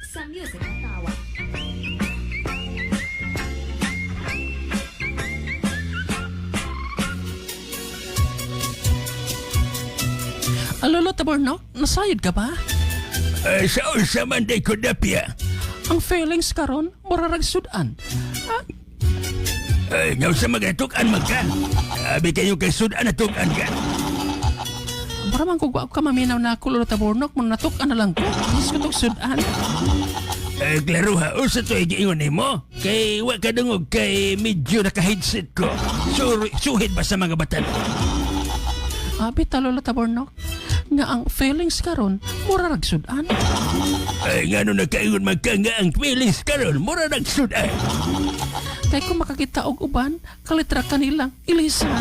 sa MUSIKTAWA. Alolo Tabornok, nasayod ka ba? Sa unsa man day ko dapya. Ang feelings karon Murag Sud-an. Ngaw sa magatukan magka. Abi kayo kay Sud-an natukan ka. Para man kung ka maminaw na ako, Lolo Tabornok, mo natukan na lang ko. Mas ko Sud-an. Klaro ha, o sa to igiingon mo. Kay wa ka dungog kay medyo naka-headset ko. Suhid ba sa mga batan? Abi ta, Lolo Tabornok, nga ang feelings karon Murag Sud-an. Nga no nakaingon magka nga ang feelings karon mura nagsudan. Kaya kung makakita og uban, kalitra kanilang ilisan.